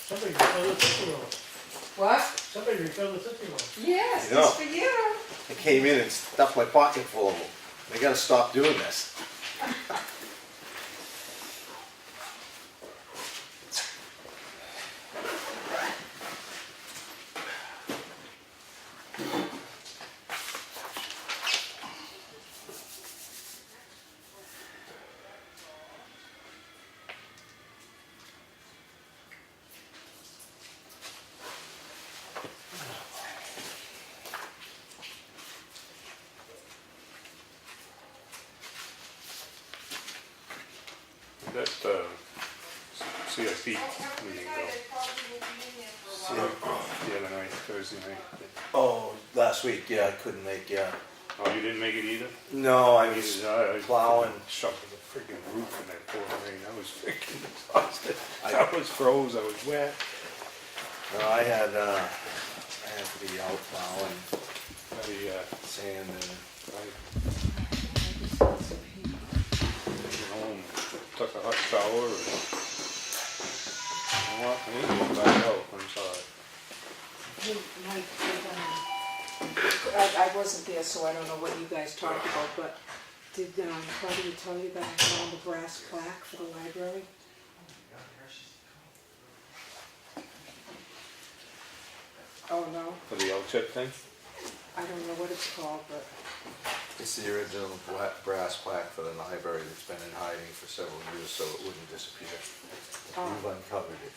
Somebody refilled the Tootsie Roll. What? Somebody refilled the Tootsie Roll. Yes, No. it's for you. I came in and stuffed my pocket full of them. They gotta stop doing this. That CIP meeting though, the other night, Thursday night. Oh, last week, yeah, I couldn't make, yeah. Oh, you didn't make it either? No, I was I plowing. shoveled the freaking roof in that pouring rain. I was freaking exhausted. I was froze, I was wet. No, I had to be out plowing, sand and. Came home, took a hot shower, and you know what? I need to get back out. I'm sorry. I wasn't there, so I don't know what you guys talked about, but did Claudia tell you that I found the brass plaque for the library? Oh, no? For the L-chip thing? I don't know what it's called, but It's the original brass plaque for the library that's been in hiding for several years, so it wouldn't disappear. You've uncovered it.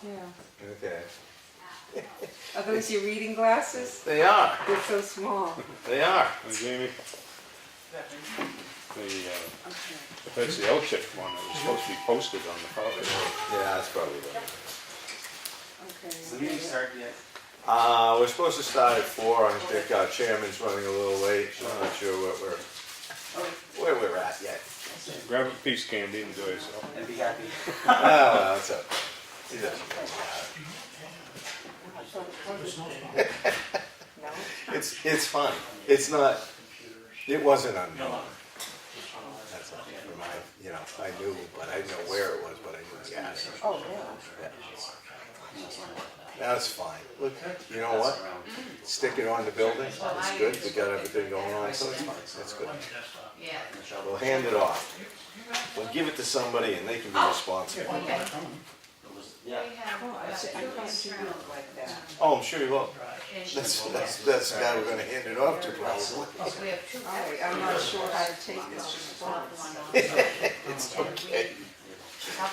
yeah. Okay. Are those your reading glasses? They are. They're so small. They are. Hey, Jamie? Okay. That's the L-chip one that was supposed to be posted on the property. Yeah, that's probably right. Okay. Has the meeting started yet? We're supposed to start at 4. I think our chairman's running a little late. So I'm not sure where we're at yet. Grab a piece of candy and enjoy yourself. And be happy. Oh, well, that's up. He doesn't really No? It's fine. It's not. It wasn't unknown. That's all. For my, I knew, but I didn't know where it was, but I knew the address. Oh, yeah. That's fine. Look, you know what? Stick it on the building. It's good. We got everything going on, so it's fine. That's good. Yeah. We'll hand it off. We'll give it to somebody and they can be responsible. Okay. Yeah. We have Oh, I can't do it like that. Oh, I'm sure you will. That's the guy we're gonna hand it off to probably. We have two. All right, I'm not sure how to take this response. It's okay.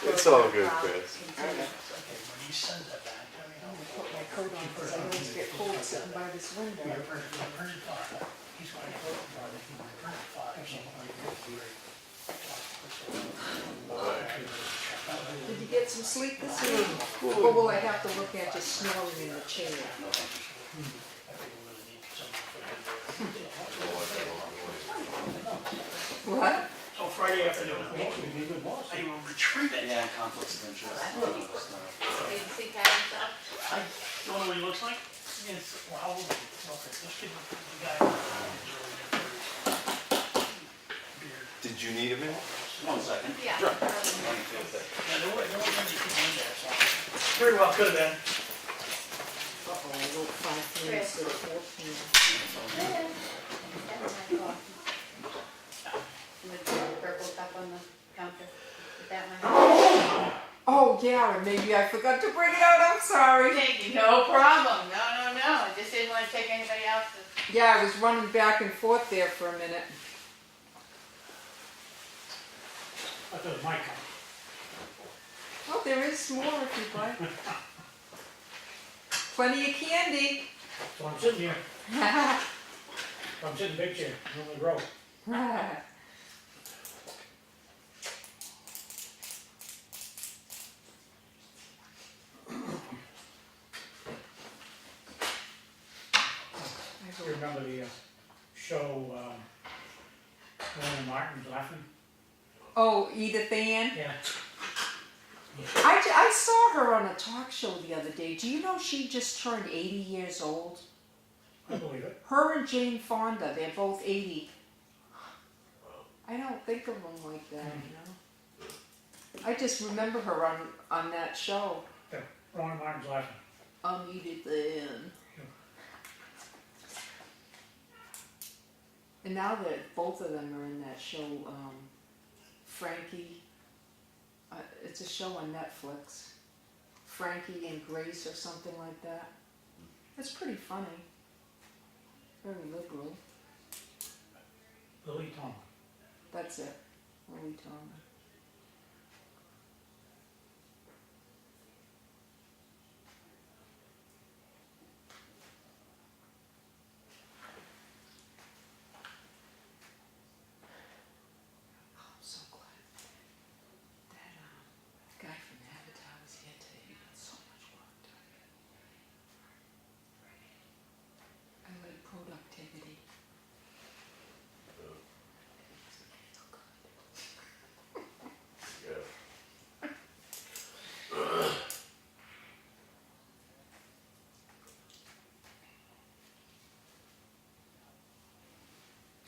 It's all good, Chris. I'm gonna put my coat on because I always get cold sitting by this window. Did you get some sleep this evening? Or will I have to look at you snoring in the chair? What? Oh, Friday afternoon, I think we would watch. I will retrieve it. Yeah, conflicts of interest. Didn't see Kevin stuff? I don't know what he looks like. Yes, well, how old is he? This kid, the guy. Beard. Did you need a minute? 1 second. Yeah. Sure. Yeah, there were many people in there, so. Very well, could have been. Uh-oh, I wrote 5 minutes to 14. With the purple cup on the counter. Is that one? Oh, yeah, and maybe I forgot to bring it out, I'm sorry. Thank you, no problem. No. I just didn't want to take anybody else's. Yeah, I was running back and forth there for a minute. I thought it was my cup. Oh, there is more if you'd like. Plenty of candy. So I'm sitting here, I'm sitting big chair, on the row. I remember the show, Leonard Martin's laughing. Oh, Edith Ann? Yeah. I saw her on a talk show the other day. Do you know she just turned 80 years old? I believe it. Her and Jane Fonda, they're both 80. I don't think of them like that, you know? I just remember her on that show. Yeah, Ron Martin's laughing. I'll need it then. And now that both of them are in that show, Frankie, it's a show on Netflix, Frankie and Grace or something like that. It's pretty funny. Very liberal. Lily Tomlin. That's it. Lily Tomlin. I'm so glad that guy from Avatar was here today. He got so much work done. I like productivity.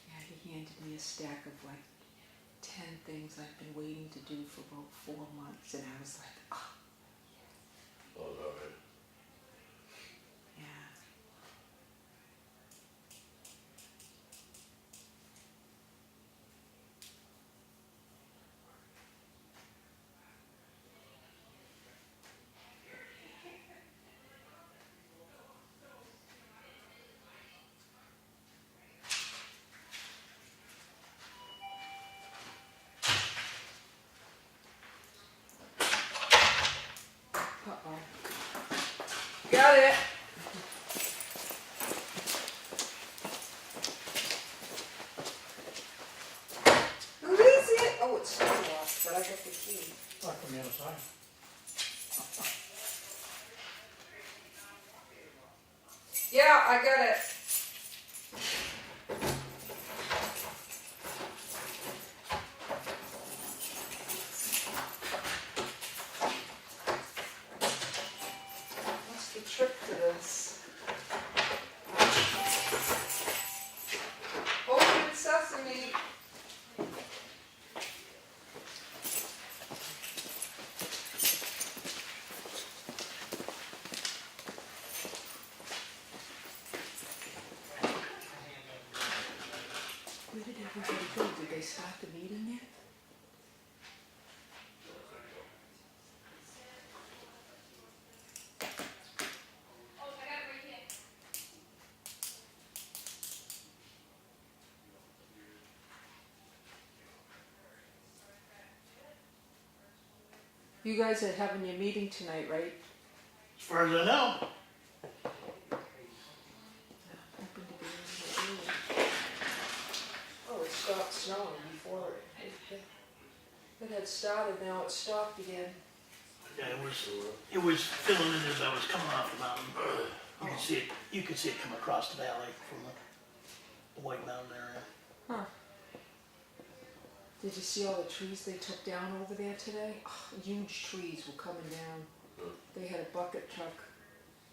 Yeah, he handed me a stack of like 10 things I've been waiting to do for about 4 months, and I was like, oh, Oh, all right. yeah. Uh-oh. Got it. Who is it? Oh, it's still locked, but I got the key. Locked from the other side. Yeah, I got it. What's the trick to this? Open sesame. Where did everybody go? Did they start the meeting yet? You guys are having your meeting tonight, right? As far as I know. Hoping to be able to do it. Oh, it stopped snowing before it had started, now it stopped again. Yeah, it was filling in as I was coming off the mountain. You could see it come across the valley from the White Mountain area. Huh. Did you see all the trees they took down over there today? Oh, huge trees were coming down. They had a bucket truck.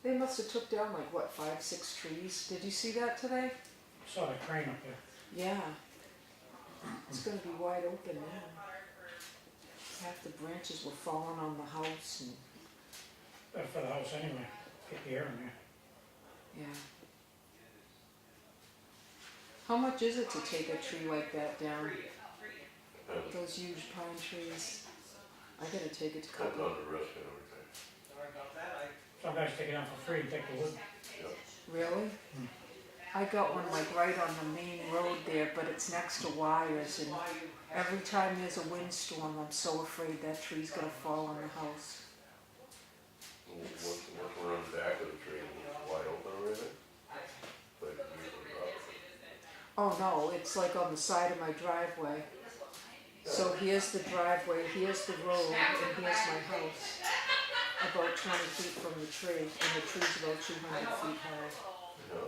They must have took down like, what, 5, 6 trees? Did you see that today? Saw the crane up there. Yeah. It's gonna be wide open now. Half the branches were falling on the house and, Better for the house anyway. Get the air in there. yeah. How much is it to take a tree like that down? Those huge pine trees. I gotta take it to Depends Comeau. on the risk and everything. Some guys take it out for free and take the wood. Yep. Really? I got one like right on the main road there, but it's next to wires, and every time there's a windstorm, I'm so afraid that tree's gonna fall on the house. What's around the back of the tree, it's wide open or anything? Like usually up. Oh no, it's like on the side of my driveway. So here's the driveway, here's the road, and here's my house. About 20 feet from the tree, and the tree's about 200 feet high. Yeah.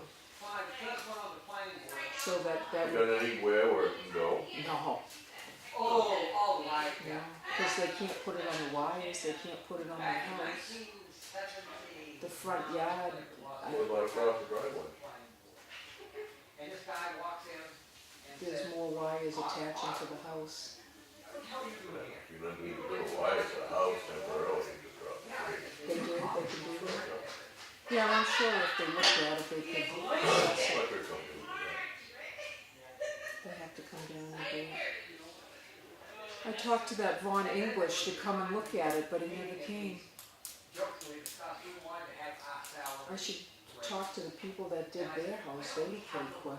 So that You would, got anywhere where it can go? no. Oh, yeah, because they can't put it on the wires, they can't put it on my house. The front yard, What about across the driveway? there's more wires attaching to the house. If you don't need to go wire to the house temporarily, you just drop the tree. They Yeah, I'm sure if they looked at it, they could assess it. Electric company, They have to come down and do it. I talked to that Vaughn English to come and look at it, but he never came. I should talk to the people that did their house, they were pretty quick.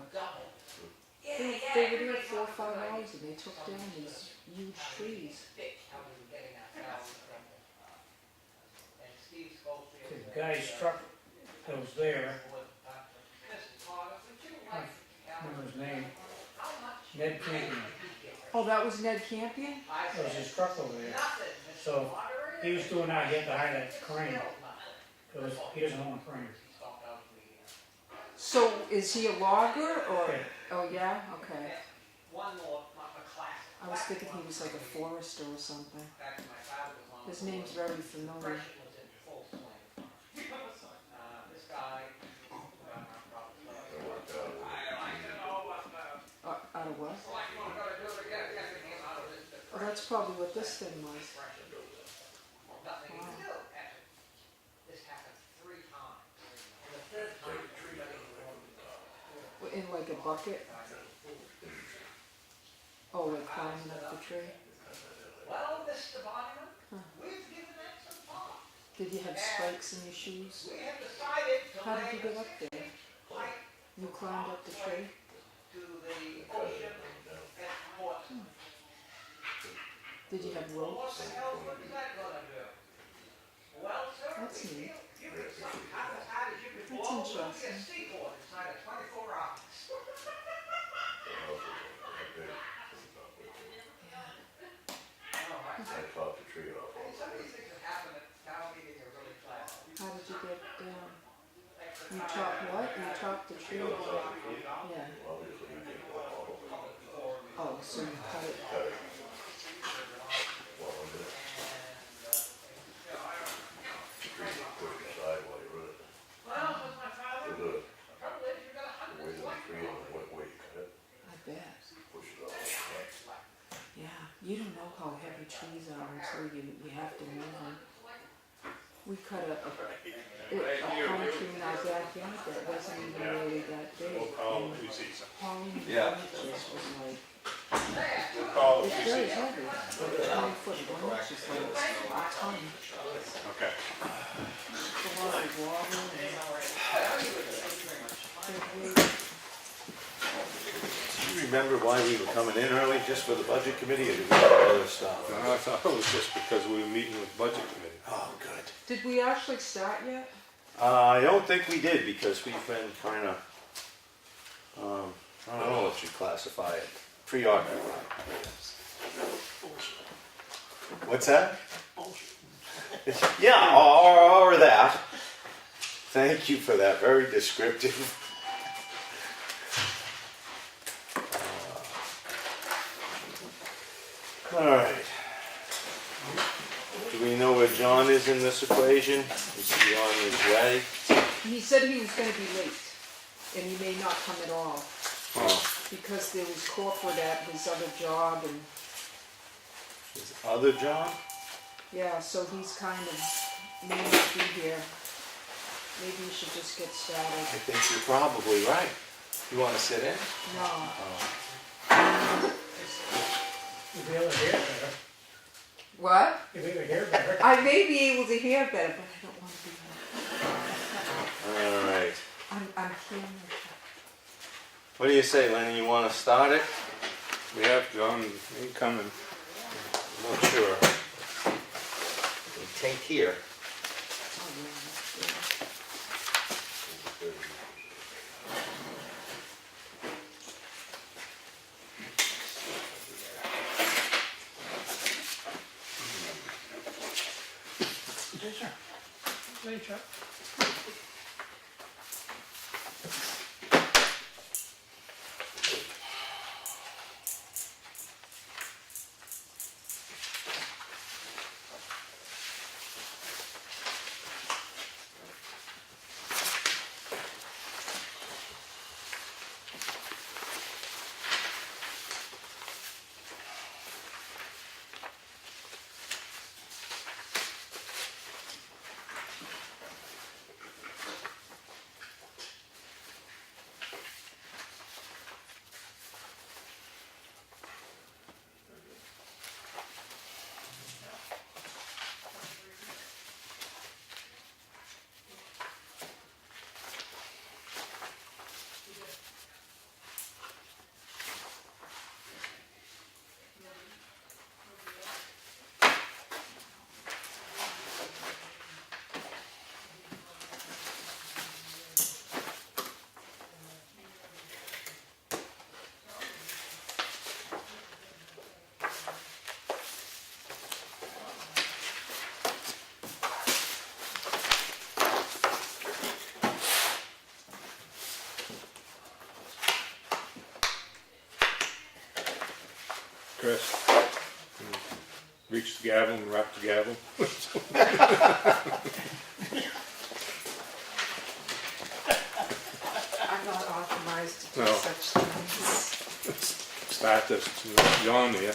They were there 4 or 5 hours and they took down these huge trees. The guy's truck that was there, I don't remember his name, Ned Campion, Oh, that was Ned Campion? that was his truck over there. So he was doing that, he had to hire that crane, because he doesn't own a crane. So is he a logger or? Yeah. Oh yeah, okay. I was thinking he was like a forester or something. His name's very familiar. Out of what? Oh, that's probably what this thing was. Wow. In like a bucket? Oh, like climbing up the tree? Huh. Did you have spikes in your shoes? How did you get up there? You climbed up the tree? Did you have ropes? That's neat. That's interesting. I chopped the tree off. How did you get down? You chopped what? You chopped the tree? Yeah. Obviously, you didn't want all of it. Oh, so you cut it. Cut it. Well, under it. Tree was pushed aside while you run it. With the weight of the tree and the way you cut it, I bet. push it off. Yeah, you don't know how heavy trees are until you have to move them. We cut a pine tree in our backyard that wasn't even really that big. Oh, And we see some. hauling Yeah. branches was like, We'll call it, it's we very see. heavy. Like a 20-foot branch is like a ton. Okay. It's a lot of water and big weight. Do you remember why we were coming in early, just for the budget committee, or did we have other stuff? No, I thought it was just because we were meeting with budget committee. Oh, good. Did we actually start yet? I don't think we did, because we've been kind of, I don't know what you classify it, preoccupied. What's that? Yeah, or that. Thank you for that, very descriptive. All right. Do we know where John is in this equation? Is he on his way? He said he was gonna be late, and he may not come at all, Oh, because there was corporate at his other job, and, his other John? yeah, so he's kind of, may not be here. Maybe you should just get I started. think you're probably right. You want to sit in? No, You'll be able to hear better, what? you'll be able to hear better. I may be able to hear better, but I don't want to be, All right. I'm hearing. What do you say, Lenny? You want to start it? We have John incoming. I'm not sure. We take here. Oh, yeah, that's good. Yes, sir. Hey, Chuck. Chris. Reach the gavel and rock the gavel. I'm not authorized to do No. such things. Start this yawn here.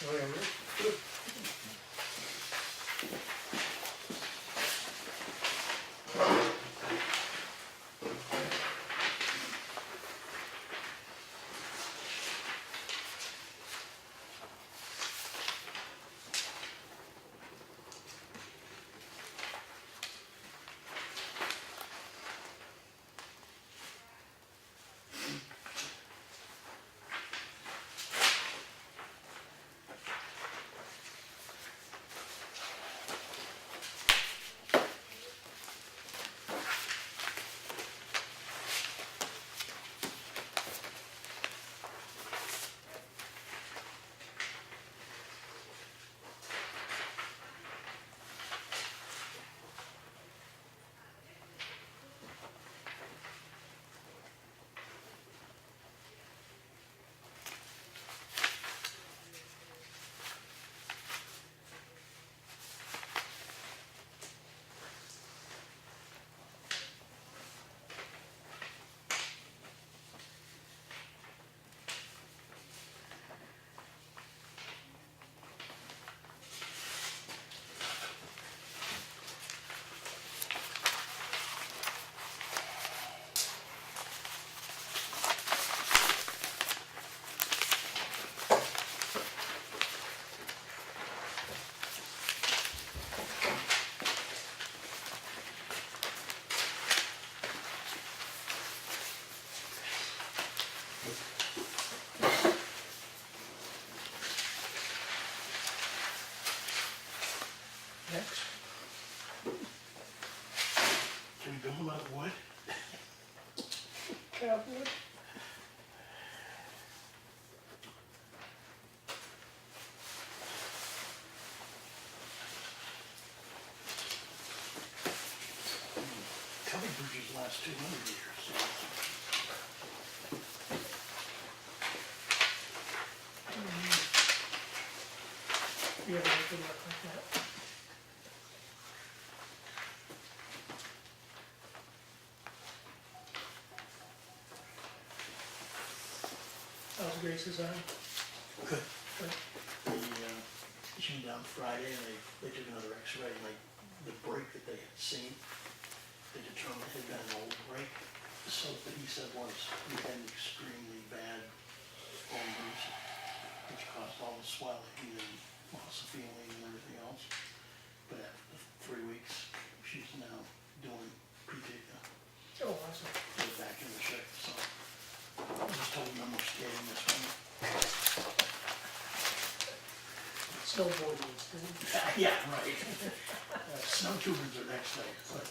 All right. Next. carport? Covered bridges last 200 years. You ever looked at work like that? How's Grace's eye? Good. Good. She came down Friday and they took another x-ray and the break that they had seen, they determined it had been an old break. So what he said was he had an extremely bad bone bruise, which caused all the swelling and loss of feeling and everything else. But after 3 weeks, she's now doing PT, Oh, awesome. back in the shape, so. I just told him no more skating this one. Snowboarding is good. Yeah, right. Snow tubers are next thing, but.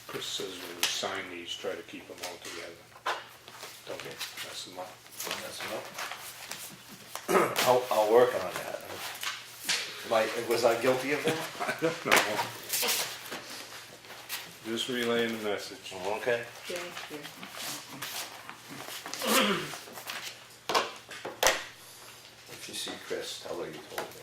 Chris says when you sign these, try to keep them all together. Don't mess them up. Mess them up. I'll work on that. Was I guilty of that? I don't know. Just relaying the message. Okay. Thank you. If you see Chris, tell her you told me.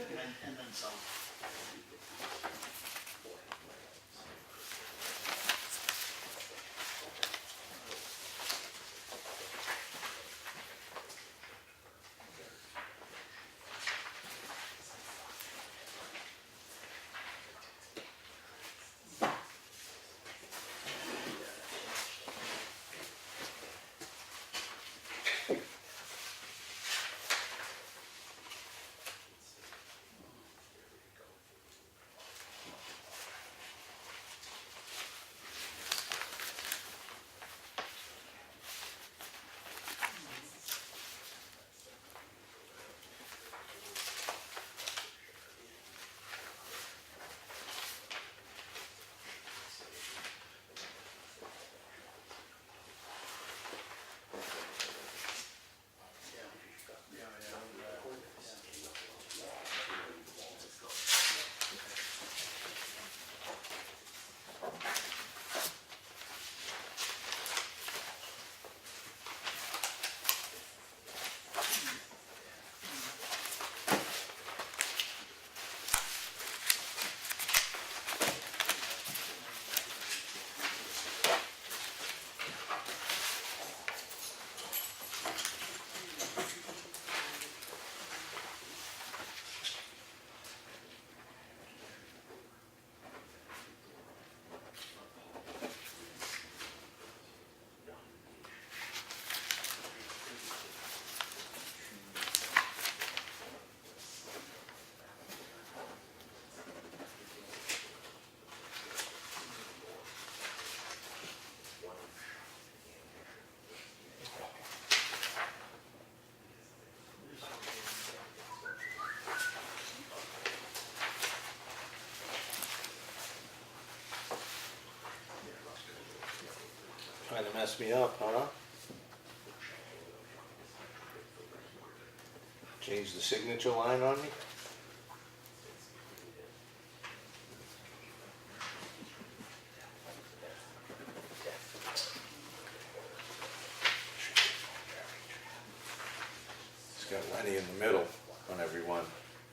and then some. Trying to mess me up, huh? Change the signature line on me? It's got Lenny in the middle on every one.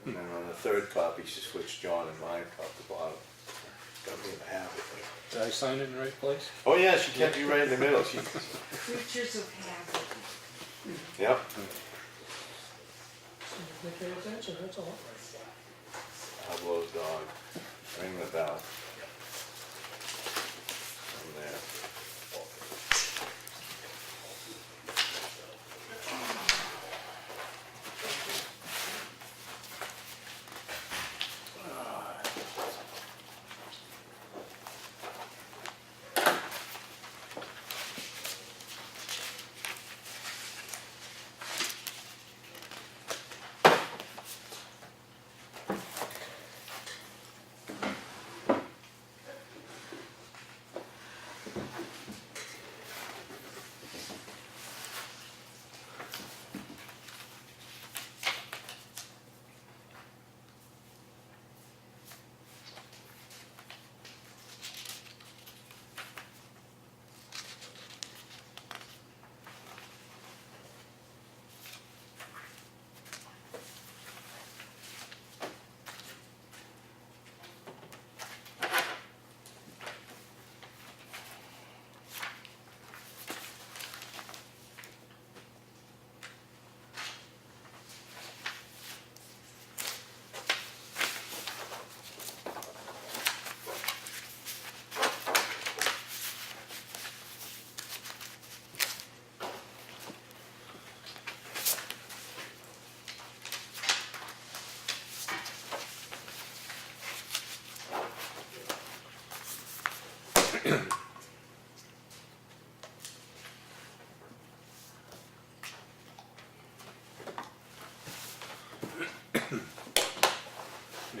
And then on the third copy, she switched John and mine top to bottom. Got me in the habit. Did I sign it in the right place? Oh yeah, she kept you right in the middle. She, Creatures of habit. yep. They pay attention, that's all. Pablo's dog. Ring the bell. From there.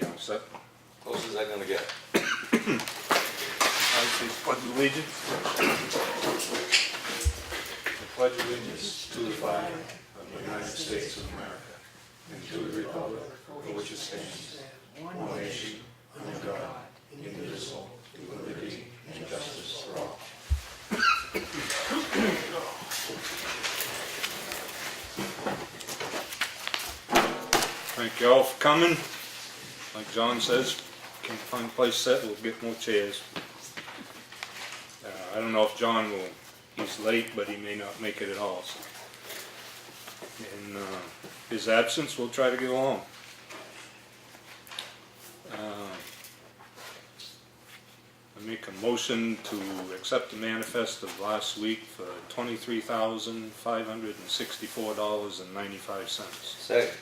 Yeah, set. Close as I'm gonna get. I say pledge allegiance. I pledge allegiance to the flag of the United States of America and to the republic for which it stands, one nation, under God, indivisible, with liberty and justice for all. Thank you all for coming. like John says, can't find a place set, we'll get more chairs. I don't know if John will, he's late, but he may not make it at all. So. In his absence, we'll try to get along. I make a motion to accept the manifest of last week for $23,564.95. Second.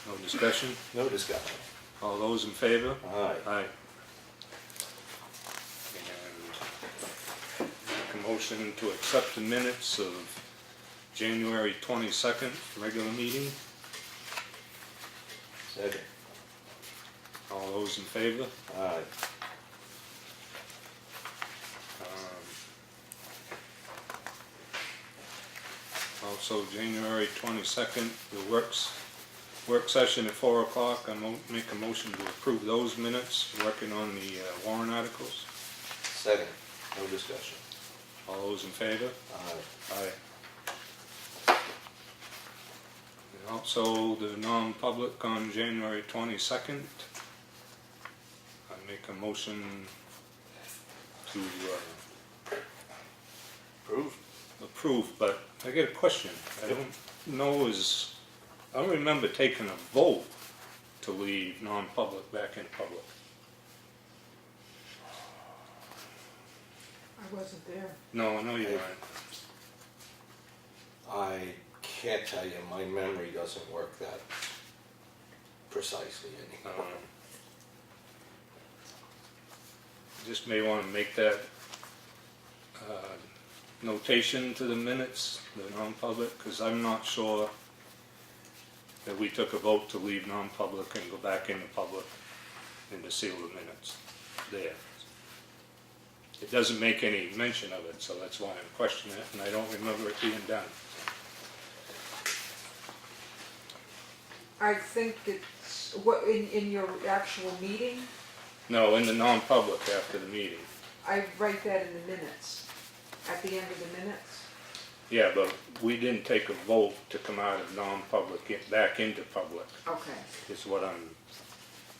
No discussion? No discussion. All those in favor? Aye. Aye. And make a motion to accept the minutes of January 22nd, regular meeting. Second. All those in favor? Aye. Also, January 22nd, the work session at 4 o'clock. I make a motion to approve those minutes, working on the warrant articles. Second. No discussion. All those in favor? Aye. Aye. And also, the non-public on January 22nd. I make a motion to approve, but I get a question. I don't remember taking a vote to leave non-public back in public. I wasn't there. No, I know you weren't. I can't tell you, my memory doesn't work that precisely anymore. Just may want to make that notation to the minutes, the non-public, because I'm not sure that we took a vote to leave non-public and go back into public and to seal the minutes there. It doesn't make any mention of it, so that's why I'm questioning it, and I don't remember it being done. I think it's, what, in your actual meeting, No, in the non-public after the meeting. I write that in the minutes, at the end of the minutes. Yeah, but we didn't take a vote to come out of non-public, get back into public, Okay. is what I'm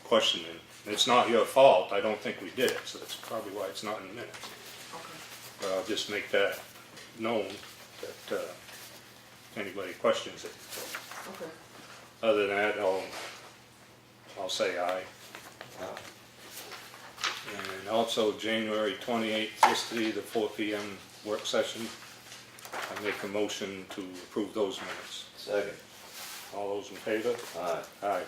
questioning. It's not your fault, I don't think we did it, so that's probably why it's not in the minutes. Okay. But I'll just make that known that if anybody questions it. Okay. Other than that, I'll say aye. And also January 28th, yesterday, the 4 p.m. work session, I make a motion to approve those minutes. Second. All those in favor? Aye. Aye.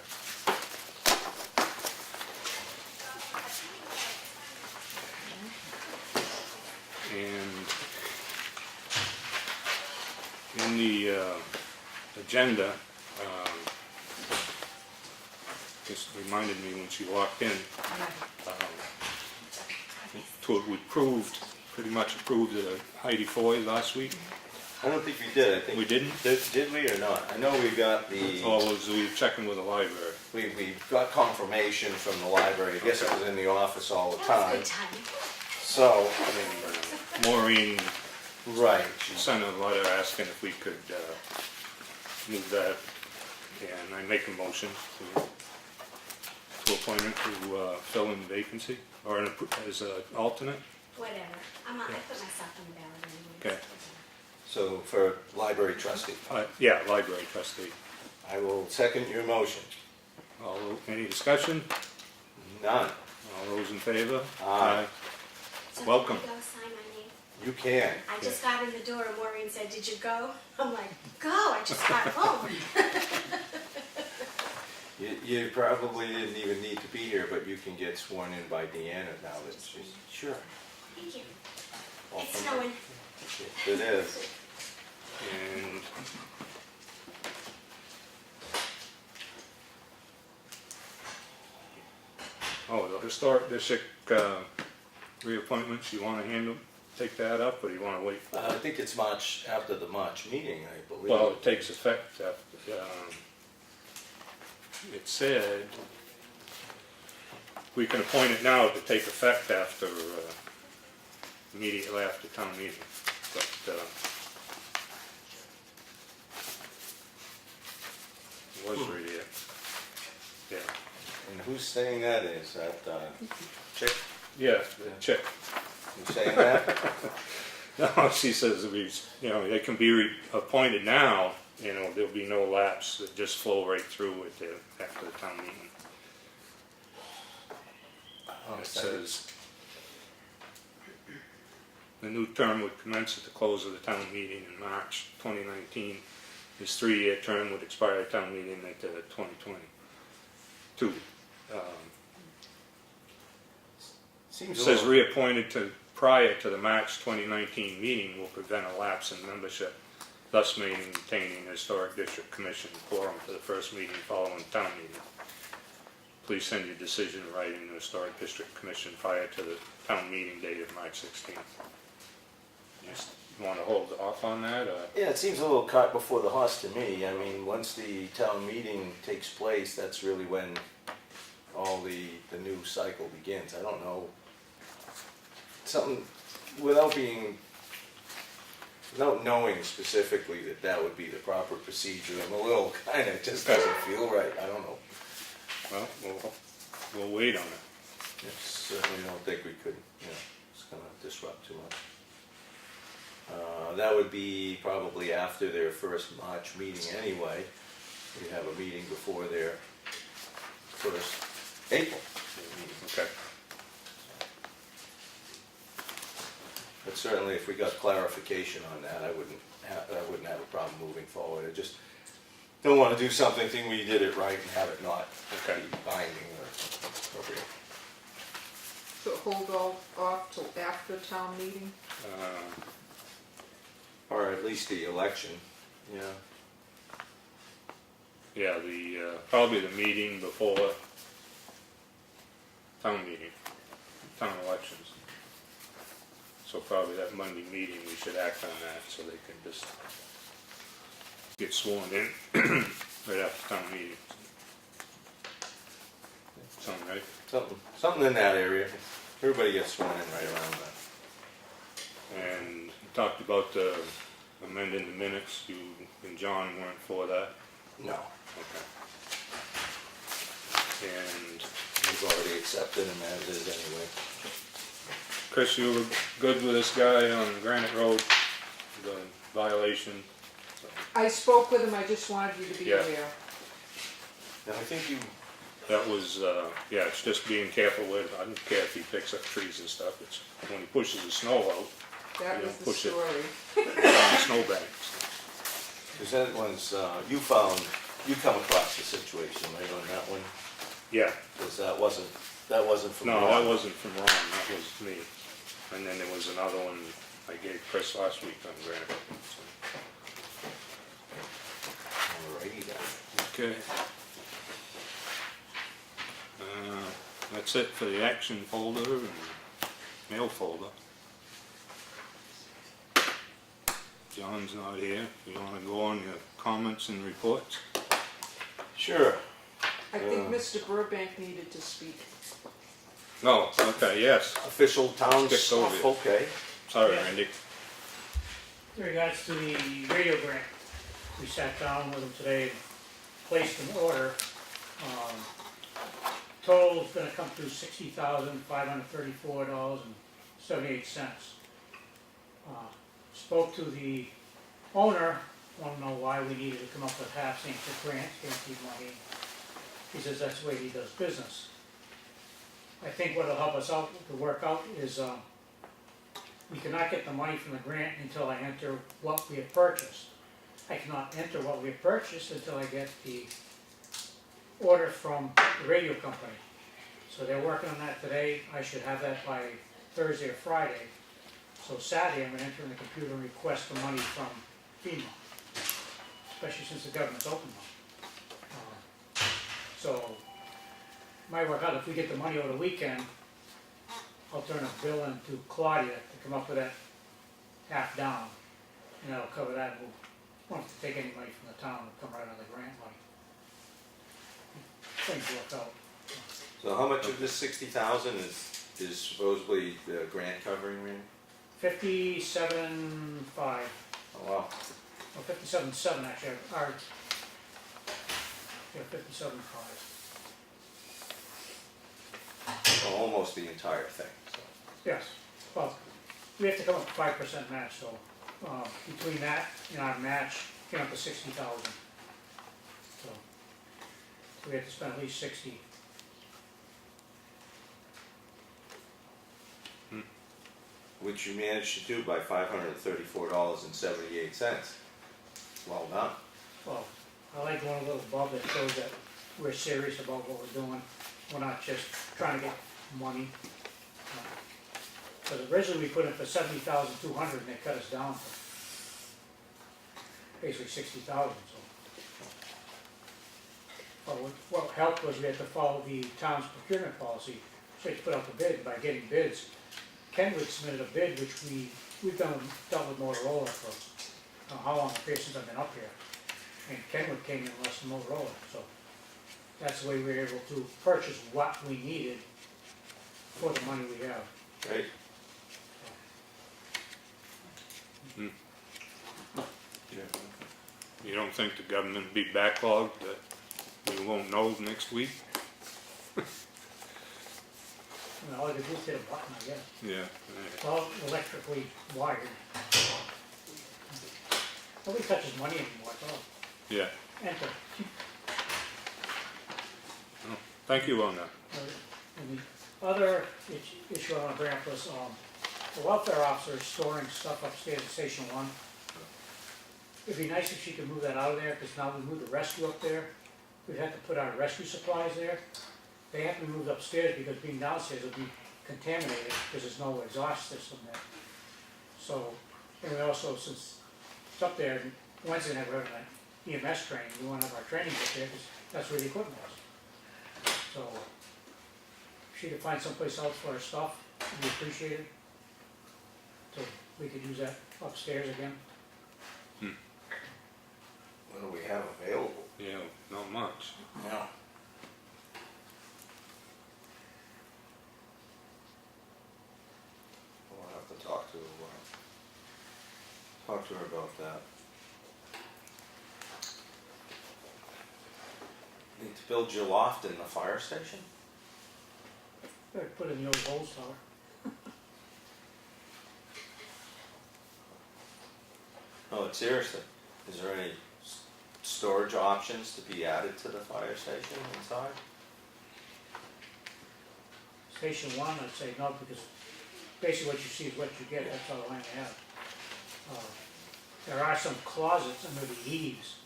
And in the agenda, just reminded me when she walked in, we pretty much approved Heidi Foy last week. I don't think we did, I think. We didn't? Did we or not? I know we got the, Or was we checking with the library? we got confirmation from the library, I guess it was in the office all the That was a time. good time. So, Maureen right, sent a letter asking if we could move that, and I make a motion to appoint her to fill in the vacancy, or as an alternate. Whatever. I put myself on the ballot anyway. Okay. so for library trustee, Yeah, library trustee. I will second your motion. Any discussion? None. All those in favor? Aye. So Welcome. can I go sign my name? You can. I just got in the door and Maureen said, "Did you go?" I'm like, "Go, I just got home." You probably didn't even need to be here, but you can get sworn in by Deanna now that she's, sure. Thank you. All It's from- snowing. It is. And the historic district reappointments, you want to take that up, or do you want to wait? I think it's March, after the March meeting, I believe. Well, it takes effect after, it said, we can appoint it now to take effect after, immediately after town meeting, but, it was right here. Yeah. And who's saying that? Is that Chick? Yeah, the chick. You saying that? No, she says if he's, they can be appointed now, there'll be no lapse, that just flow right through after the town meeting. It says, the new term would commence at the close of the town meeting in March 2019. His 3-year term would expire at town meeting at 2022. Seems It a says little, reappointed prior to the March 2019 meeting will prevent a lapse in membership, thus maintaining the Historic District Commission quorum for the first meeting following town meeting. Please send your decision in writing to the Historic District Commission prior to the town meeting date of March 16th. You want to hold off on that? Or? yeah, it seems a little cart before the horse to me. I mean, once the town meeting takes place, that's really when all the new cycle begins. I don't know. Something, without knowing specifically that would be the proper procedure, I'm a little kind of, just doesn't feel right. I don't know. Well, we'll wait on it. I certainly don't think we could, it's gonna disrupt too much. That would be probably after their first March meeting anyway. We have a meeting before their first April meeting. Okay. But certainly if we got clarification on that, I wouldn't have a problem moving forward. I just don't want to do something where you did it right and have it not Okay. be binding or appropriate. So hold off till after town meeting? Or at least the election, yeah. Yeah, probably the meeting before town meeting, town elections. So probably that Monday meeting, we should act on that so they can just get sworn in right after town meeting. Sound right? Something in that area. Everybody gets sworn in right around that. And we talked about amending the minutes. You and John weren't for that. No, Okay. And we've already accepted him as is anyway. Chris, you were good with this guy on Granite Road, the violation? I spoke with him, I just wanted you to be Yeah. aware. Now, I think you, That was, it's just being careful with, I don't care if he picks up trees and stuff, it's when he pushes the snow out, That You was don't the push it. story. on the snowbanks. because that was, you come across the situation, right, on that one? Yeah, Because that wasn't from. no, Ron. that wasn't from Ron, that was me. And then there was another one I gave Chris last week on Granite. So. Alrighty then. Okay. That's it for the action folder and mail folder. John's not here. You want to go on your comments and reports? Sure. I think Mr. Burbank needed to speak. No, okay, yes. Official town Skipped over stuff, it. okay. Sorry, Randy. In regards to the radio grant, we sat down with them today and placed an order. Total is gonna come through $60,534.78. Spoke to the owner, wanted to know why we needed to come up with half cent for grant, guaranteed money. He says that's the way he does business. I think what'll help us out to work out is, we cannot get the money from the grant until I enter what we have purchased. I cannot enter what we have purchased until I get the order from the radio company. So they're working on that today. I should have that by Thursday or Friday. So Saturday, I'm gonna enter in the computer and request the money from FEMA, especially since the government's open now. So, might work out, if we get the money over the weekend, I'll turn a bill in to Claudia to come up with that half down, and that'll cover that. We won't have to take any money from the town, it'll come right out of the grant money. Things work out. So how much of this 60,000 is supposedly the grant covering, Randy? 57.5, Oh, wow. or 57.7 actually, yeah, 57.5. Well, almost the entire thing, so. Yes, well, we have to come up with 5% match, so, between that and our match, came up to 60,000. So, we have to spend at least 60. Which you managed to do by $534.78. Well done. Well, I like going a little above that shows that we're serious about what we're doing. We're not just trying to get money. Because originally we put in for 70,200 and they cut us down to basically 60,000, so. Well, what helped was we had to follow the town's procurement policy, so we had to put out the bid. By getting bids, Kenwood submitted a bid, which we've dealt with Motorola for how long, since I've been up here. And Kenwood came in less than Motorola, so that's the way we were able to purchase what we needed for the money we have. Right? You don't think the government will be backlogged, that we won't know next week? And all you do is hit a button, I guess. Yeah. It's all electrically wired. Nobody touches money anymore, at all. Yeah. Enter. Oh, thank you on that. And the other issue I want to bring up was, the welfare officer is storing stuff upstairs at Station 1. It'd be nice if she could move that out of there, because now we moved the rescue up there. We'd have to put our rescue supplies there. They have to be moved upstairs because being downstairs will be contaminated because there's no exhaust system there. So, and we also, since it's up there, Wednesday night we're having an EMS training, we want to have our training up there because that's where the equipment was. So, if she could find someplace else for her stuff, we appreciate it. So we could use that upstairs again. What do we have available? Yeah, not much. Yeah. We'll have to talk to her about that. Need to build your loft in the fire station? Better put in the old hose tower. No, but seriously, is there any storage options to be added to the fire station inside? Station 1, I'd say no, because basically what you see is what you get, that's all I have. There are some closets under the eaves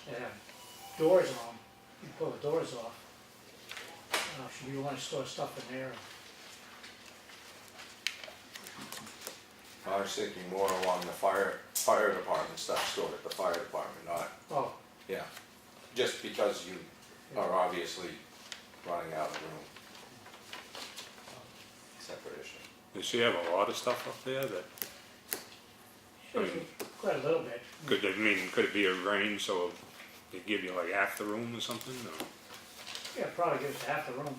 that have doors on them. You pull the doors off. Should you want to store stuff in there? I was thinking more along the fire department stuff stored at the fire department, not, Oh, yeah. Just because you are obviously running out of room. Separate issue. Does she have a lot of stuff up there that quite a little bit. could it be arranged so they give you like half the room or something? Or? Yeah, probably gives half the room.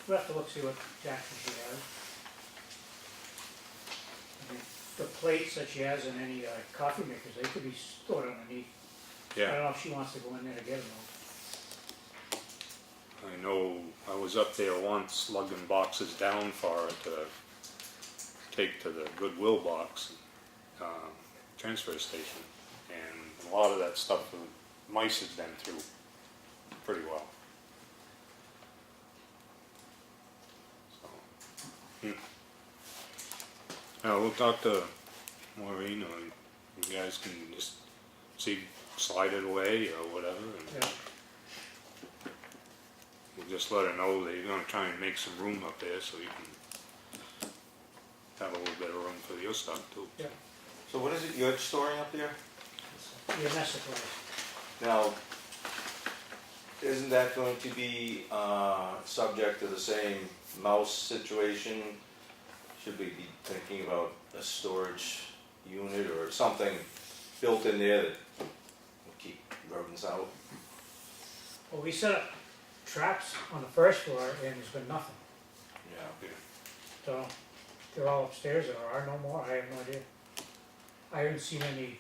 We'll have to look, see what Jackson she has. I mean, the plates that she has and any coffee makers, they could be stored underneath. I don't Yeah, know if she wants to go in there to get them though. I know I was up there once lugging boxes down for her to take to the Goodwill box transfer station, and a lot of that stuff the mice had been through pretty well. So, Now we'll talk to Maureen, or you guys can just see, slide it away or whatever, and Yeah. we'll just let her know that you're gonna try and make some room up there so you can have a little bit of room for your stuff too. Yeah, So what is it you're storing up there? the EMS supplies. Now, isn't that going to be subject to the same mouse situation? Should we be thinking about a storage unit or something built in there that will keep rodents out? Well, we set up traps on the first floor and there's been nothing. Yeah. So they're all upstairs, there are no more, I have no idea. I haven't seen any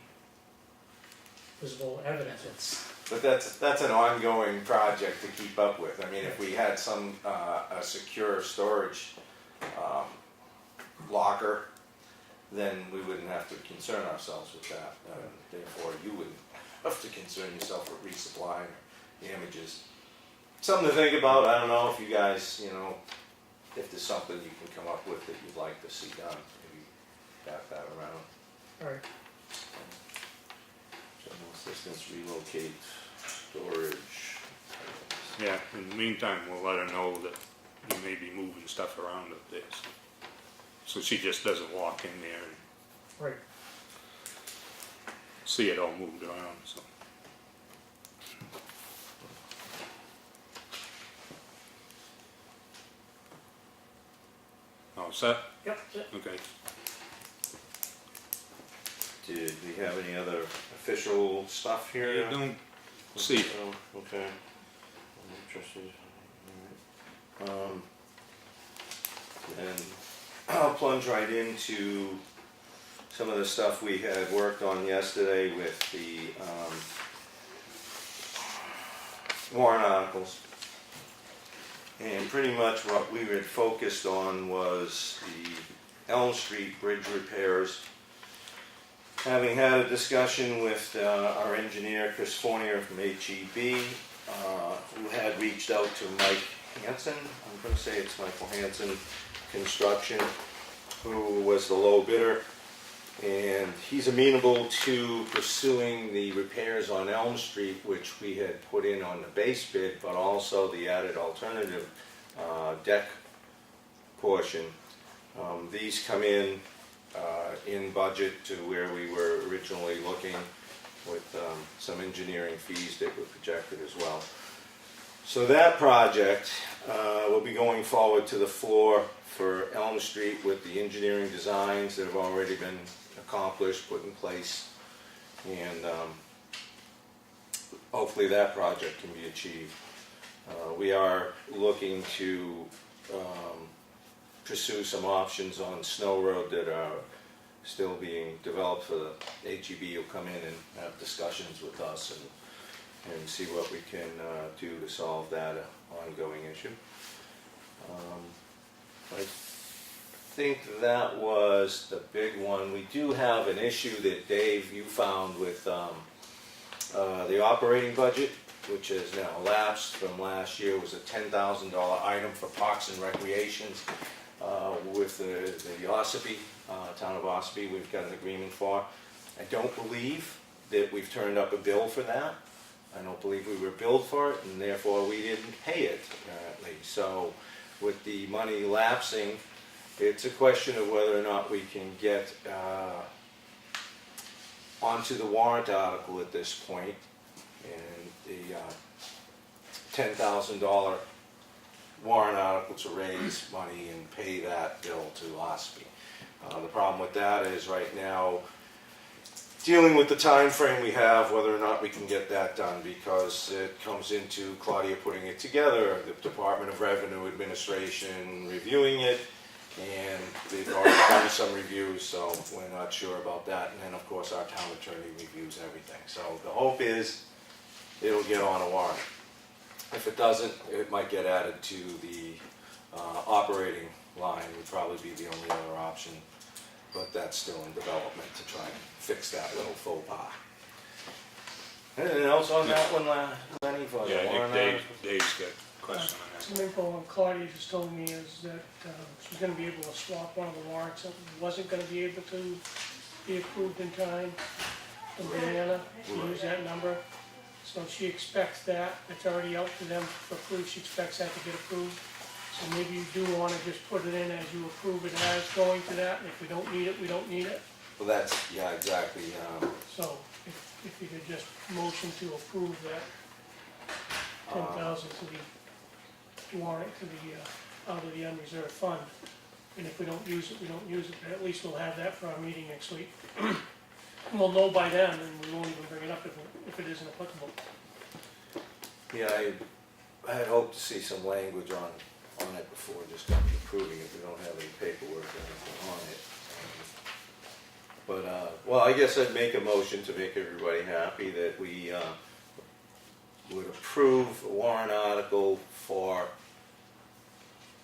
visible evidence But that's an ongoing project to keep up with. I mean, if we had some, a secure storage, locker, then we wouldn't have to concern ourselves with that. Therefore, you wouldn't have to concern yourself with resupplying damages. Something to think about. I don't know if you guys, you know, if there's something you can come up with that you'd like to see done, maybe bat that around. Alright, General assistance, relocate, storage. Yeah, in the meantime, we'll let her know that you may be moving stuff around up there. So she just doesn't walk in there and right. see it all moved around, so. All set? Yep, Okay. Did we have any other official stuff here? You don't see. Oh, okay. I'm interested. All right. And I'll plunge right into some of the stuff we had worked on yesterday with the warrant articles. And pretty much what we had focused on was the Elm Street bridge repairs. Having had a discussion with our engineer, Chris Fournier from HEB, who had reached out to Mike Hanson, I'm going to say it's Michael Hanson Construction, who was the low bidder, and he's amenable to pursuing the repairs on Elm Street, which we had put in on the base bid, but also the added alternative deck portion. These come in budget to where we were originally looking, with some engineering fees that were projected as well. So that project will be going forward to the floor for Elm Street with the engineering designs that have already been accomplished, put in place, and hopefully that project can be achieved. We are looking to pursue some options on Snow Road that are still being developed. For the HEB will come in and have discussions with us and see what we can do to solve that ongoing issue. I think that was the big one. We do have an issue that Dave, you found with the operating budget, which has now lapsed from last year. It was a $10,000 item for Parks and Recreations with the Espie, town of Espie. We've got an agreement for. I don't believe that we've turned up a bill for that. I don't believe we were billed for it, and therefore we didn't pay it, apparently. So with the money lapsing, it's a question of whether or not we can get onto the warrant article at this point, and the $10,000 warrant article to raise money and pay that bill to Espie. The problem with that is right now, dealing with the time frame we have, whether or not we can get that done, because it comes into Claudia putting it together, the Department of Revenue Administration reviewing it, and they've already done some reviews, so we're not sure about that. And then, of course, our town attorney reviews everything. So the hope is it'll get on a warrant. If it doesn't, it might get added to the operating line, would probably be the only other option. But that's still in development to try and fix that little faux pas. Anything else on that one, Lenny? For the Yeah, I warrant think article? Dave's got a question on that. Some info on Claudia just told me is that she's gonna be able to swap one of the warrants that wasn't gonna be able to be approved in time from Diana, to use that number. So she expects that, it's already out to them for proof, she expects that to get approved. So maybe you do wanna just put it in as you approve it as going to that, and if we don't need it, we don't need it. Well, that's, yeah, exactly. So if you could just motion to approve that 10,000 to the warrant to the, out of the unreserved fund. And if we don't use it, we don't use it, but at least we'll have that for our meeting next week. We'll know by then, and we won't even bring it up if it isn't applicable. Yeah, I had hoped to see some language on it before just approving it. We don't have any paperwork or anything on it. But, well, I guess I'd make a motion to make everybody happy that we would approve a warrant article for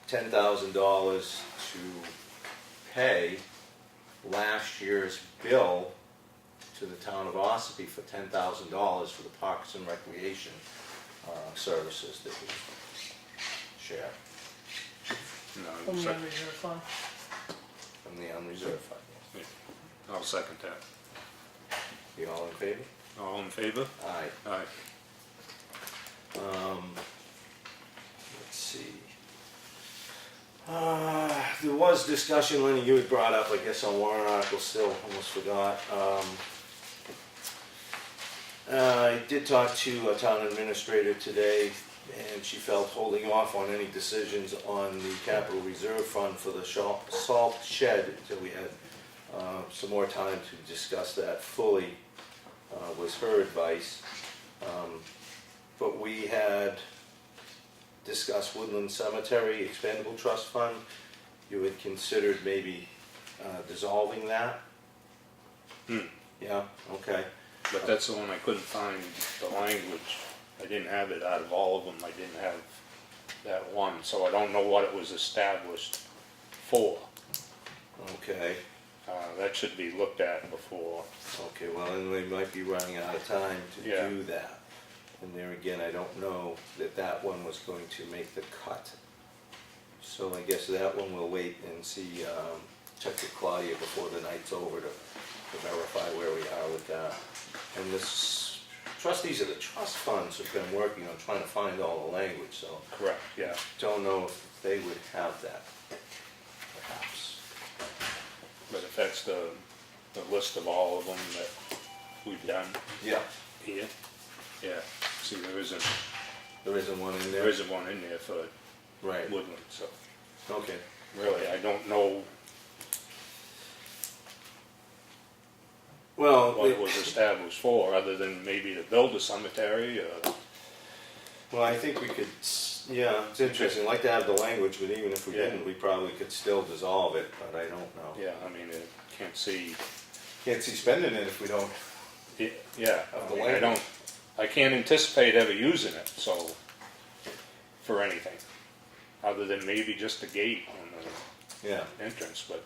$10,000 to pay last year's bill to the town of Espie for $10,000 for the Parks and Recreation services that we share No, From the sec- unreserved fund. from the unreserved fund. I'll second that. You all in favor? All in favor? Aye. Aye. Let's see. There was discussion, Lenny, you had brought up, I guess, on warrant articles still, almost forgot. I did talk to a town administrator today, and she felt holding off on any decisions on the capital reserve fund for the salt shed until we had some more time to discuss that fully, was her advice. But we had discussed Woodland Cemetery Expendable Trust Fund. You had considered maybe dissolving that? Yeah, okay. But that's the one I couldn't find the language. I didn't have it out of all of them. I didn't have that one, so I don't know what it was established for. Okay, That should be looked at before. okay, well, then we might be running out of time to Yeah. do that. And there again, I don't know that that one was going to make the cut. So I guess that one we'll wait and see, check with Claudia before the night's over to verify where we are with that. And this, trustees of the trust funds have been working on trying to find all the language, so Correct, yeah. don't know if they would have that, perhaps. But if that's the list of all of them that we've done Yeah, here, yeah. See, there isn't one in there? one in there for Right, Woodland, so okay. really, I don't know Well, what it was established for, other than maybe to build a cemetery, well, I think we could, yeah, it's interesting, I'd like to have the language, but even if we Yeah. didn't, we probably could still dissolve it, but I don't know. yeah, I mean, I can't see, Can't see spending it if we don't. yeah, Of I the mean, language. I can't anticipate ever using it, so, for anything, other than maybe just a gate on Yeah, the entrance, but,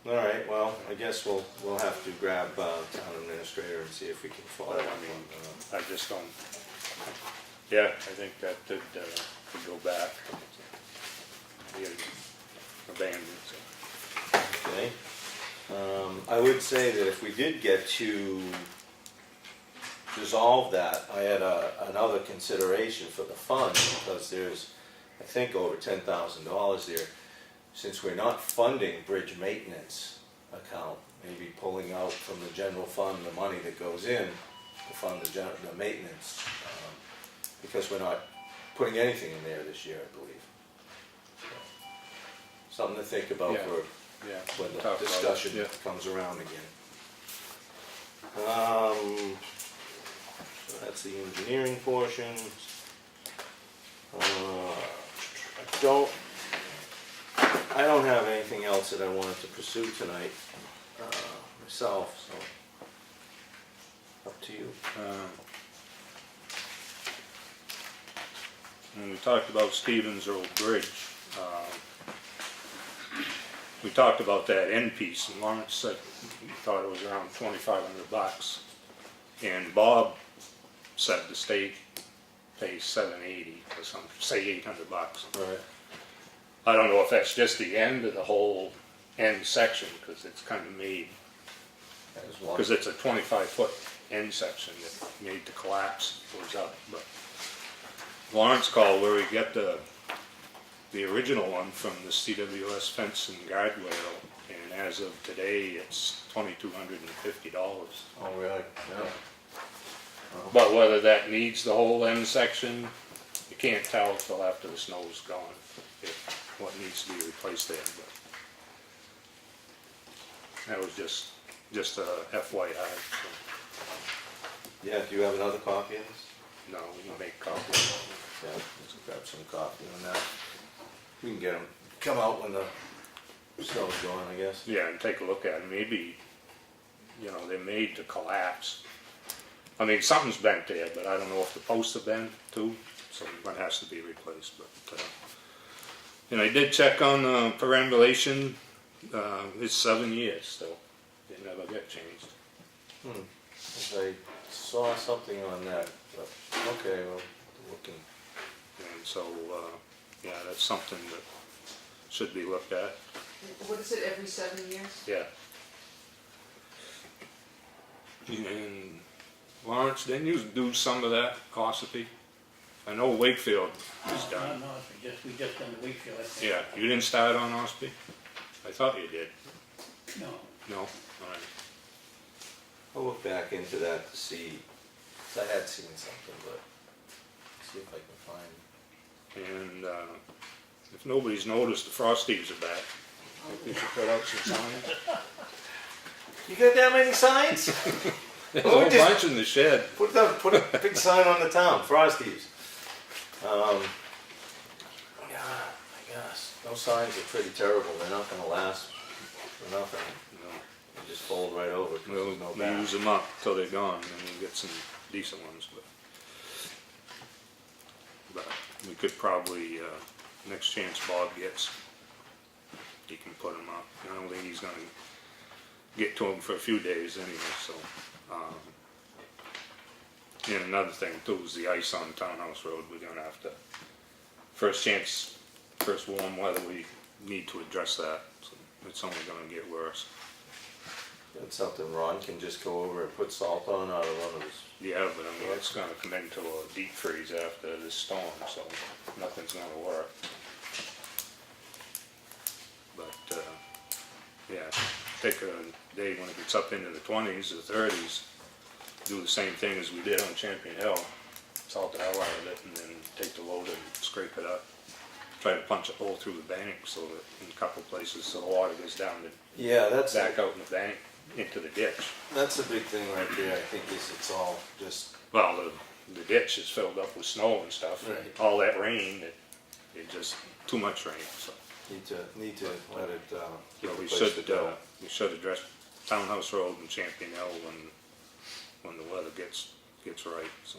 all right, well, I guess we'll have to grab town administrator and see if we can follow But, up I on, mean, I just don't, yeah, I think that could go back. Be abandoned, so. okay? I would say that if we did get to dissolve that, I had another consideration for the fund, because there's, I think, over $10,000 there. Since we're not funding bridge maintenance account, maybe pulling out from the general fund the money that goes in to fund the maintenance, because we're not putting anything in there this year, I believe. So, something to think about Yeah. for Yeah. when the talk about it, discussion yeah. comes around again. So that's the engineering portion. I don't have anything else that I wanted to pursue tonight, myself, so up to you. When we talked about Stevens Road Bridge, we talked about that end piece, and Lawrence said he thought it was around $2,500. And Bob said the state pays $780 or something, say $800. All right. I don't know if that's just the end of the whole end section, because it's kind of made, That is one. because it's a 25-foot end section that made the collapse, goes up, but Lawrence called where we get the original one from the CWS fence and guardrail, and as of today, it's $2,250. Oh, really? Yeah. But whether that needs the whole end section, you can't tell till after the snow's gone, what needs to be replaced there, but that was just a FYI, so, Yeah, do you have another copy of this? no, we can make copies. Yeah, let's grab some coffee on that. We can get them, come out when the snow's gone, I guess. Yeah, and take a look at them, maybe, you know, they're made to collapse, I mean, something's bent there, but I don't know if the posts have bent too, so one has to be replaced, but, and I did check on, perambulation, it's 7 years, so it never got changed. I saw something on that, but, okay, well, looking. And so, yeah, that's something that should be looked at, What is it, every 7 years? yeah. And Lawrence, didn't you do some of that, Ossipee? I know Wakefield is done. No, we just done the Wakefield, I think. Yeah, you didn't start on Ossipee? I thought you did. No. No? All right. I'll look back into that to see, 'cause I had seen something, but see if I can find. And if nobody's noticed, the Frosties are back. I think we should put out some signs. You got that many signs? There's a whole bunch in the shed. Put a big sign on the town, Frosties. Yeah, I guess. Those signs are pretty terrible, they're not gonna last for nothing. No. They just fold right over, 'cause there's no We back. use them up till they're gone, and then we get some decent ones. But we could probably, next chance Bob gets, he can put them up. I don't think he's gonna get to them for a few days anyway, so. And another thing too is the ice on Townhouse Road, we're gonna have to, first warm weather, we need to address that. So it's only gonna get worse. That's something Ron can just go over and put salt on out of one of his. Yeah, but I mean, it's gonna come into a deep freeze after this storm, so nothing's gonna work. But, yeah, take a day when it gets up into the 20s or 30s, do the same thing as we did on Champion Hill, salt the hell out of it, and then take the load and scrape it up. Try to punch a hole through the bank so that in a couple places, so the water goes down and Yeah, that's back out in the bank into the ditch. a big thing right there, I think it's all just. Well, the ditch is filled up with snow and stuff. Right. All that rain, it just, too much rain, so. Need to let it, Yeah, give we a place to should, go. address Townhouse Road and Champion Hill when the weather gets right, so.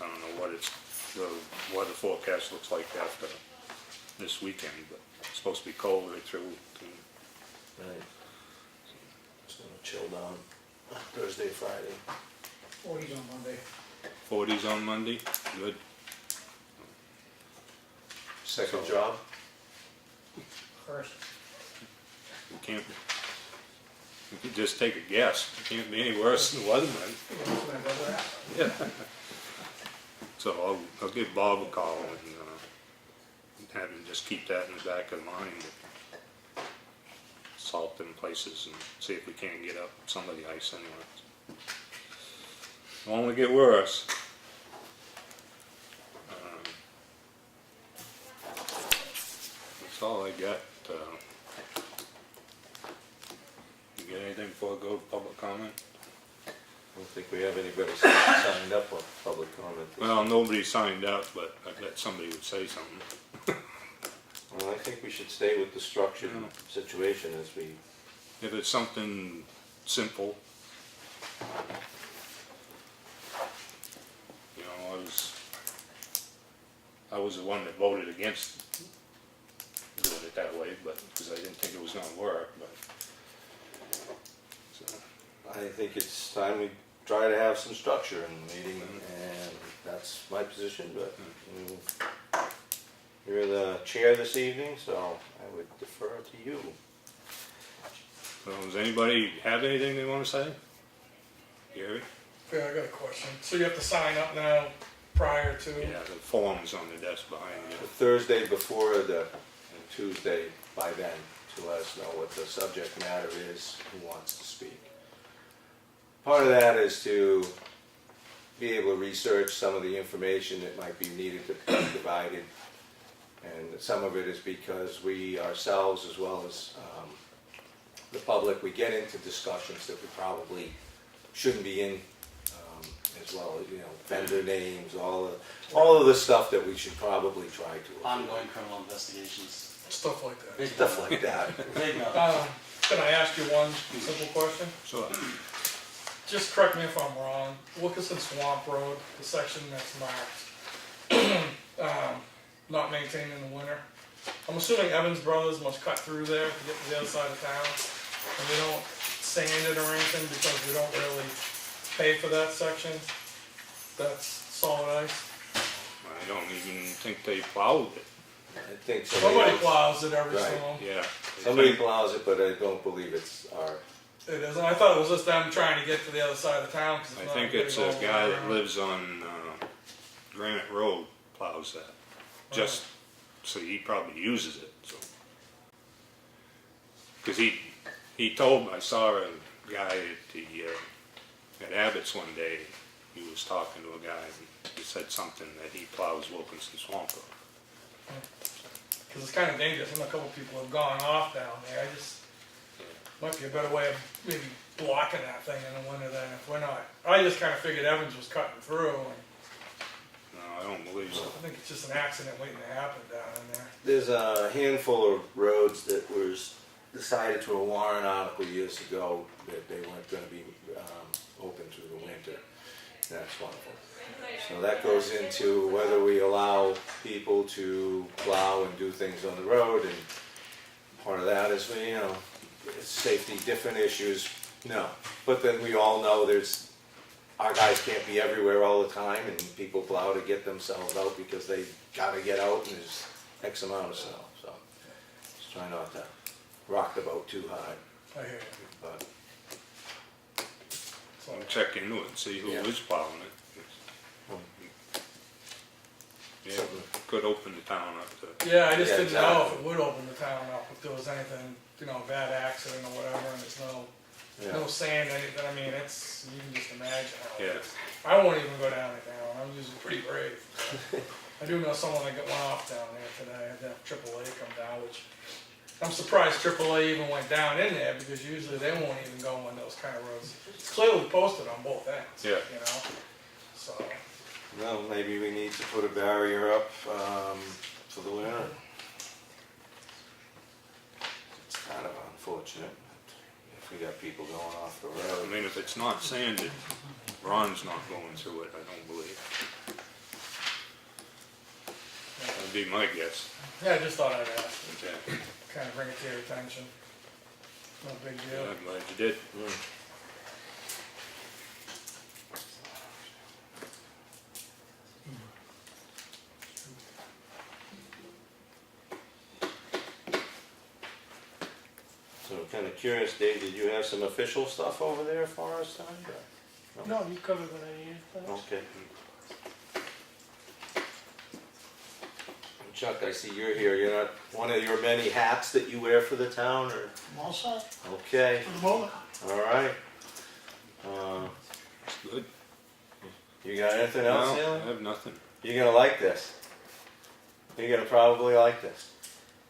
I don't know what the weather forecast looks like after this weekend, but it's supposed to be cold right through. Right. It's gonna chill down Thursday, Friday. 40s on Monday. 40s on Monday, good. Second So- job? First. You could just take a guess, it can't be any worse than Weatherman. That's my brother asked. Yeah. So I'll give Bob a call and have him just keep that in the back of mind. Salt in places and see if we can't get up some of the ice anyway. It'll only get worse. That's all I got. You got anything before I go to public comment? I don't think we have anybody signed up for public comment. Well, nobody signed up, but I bet somebody would say something. Well, I think we should stay with the structured situation as we. If it's something simple. You know, I was the one that voted against doing it that way, but, because I didn't think it was gonna work, but. So, I think it's time we try to have some structure in the meeting, and that's my position, but you're the chair this evening, so I would defer to you. So does anybody have anything they wanna say? Gary? Yeah, I got a question. So you have to sign up now prior to? Yeah, the form's on the desk behind you. The Thursday before and Tuesday by then, to let us know what the subject matter is, who wants to speak. Part of that is to be able to research some of the information that might be needed to be provided. And some of it is because we ourselves, as well as the public, we get into discussions that we probably shouldn't be in. as well, you know, vendor names, all of the stuff that we should probably try to avoid. Ongoing criminal investigations. Stuff like that. Big Stuff no. like that. Big no. Can I ask you one simple question? So, Just correct me if I'm wrong, Wilkinson Swamp Road, the section that's marked, not maintained in the winter. I'm assuming Evans Brothers must cut through there to get to the other side of town, and we don't sand it or anything because we don't really pay for that section. That's solid ice. I don't even think they plowed it. I think Somebody else- plows it every Right. so long. Yeah. Somebody plows it, but I don't believe it's our, It is, and I thought it was just them trying to get to the other side of town. 'Cause I not think really it's a going guy that around. lives on Granite Road plows that. Just, so he probably uses it, so. Cause he told, I saw a guy at at Abbott's one day, he was talking to a guy, and he said something that he plows Wilkinson Swamp Road. Cause it's kinda dangerous, and a couple people have gone off down there, I just, might be a better way of maybe blocking that thing in the winter than if we're not. I just kinda figured Evans was cutting through, and No, I don't believe so. I think it's just an accident waiting to happen down in there. there's a handful of roads that was decided through a warrant article years ago that they weren't gonna be, open through the winter. That's one of them. So that goes into whether we allow people to plow and do things on the road, and part of that is, you know, safety, different issues, no. But then we all know our guys can't be everywhere all the time, and people plow to get themselves out because they gotta get out and there's X amount of snow, so. Just try not to rock the boat too hard, I hear you. but. So, I'll check into it and see who Yeah. is plowing it. Yeah, could open the town up to, yeah, I just Yeah, didn't know if exactly. it would open the town up, if there was anything, you know, bad accident or whatever, and there's no Yeah. sand, anything, I mean, it's, you can just imagine how it Yeah. is. I won't even go down it now, I'm usually pretty brave. I do know someone that got one off down there today, I had to have AAA come down, which, I'm surprised AAA even went down in there, because usually they won't even go on those kind of roads. It's clearly posted on both ends, Yeah. you know, so, Well, maybe we need to put a barrier up for the winter. It's kind of unfortunate if we got people going off the I road. mean, if it's not sanded, Ron's not going through it, I don't believe. That'd be my guess. yeah, I just thought I'd ask, Okay. kind of bring it to your attention. No big Yeah, deal. I'm glad you did. So I'm kind of curious, Dave, did you have some official stuff over there for us tonight? No, you covered what I needed, thanks. Okay. And Chuck, I see you're here. You're not one of your many hats that you wear for the town, or? I'm all set Okay, for the moment. all right. Good. You got anything else, No, I Neil? have nothing. You're gonna like this. You're gonna probably like this.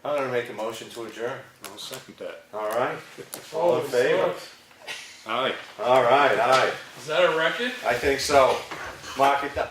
I'm gonna make a motion to adjourn. I'll second that. All right? All in Holy favor? smokes. Aye. All right, aye. Is that a record? I think so. Mark it down.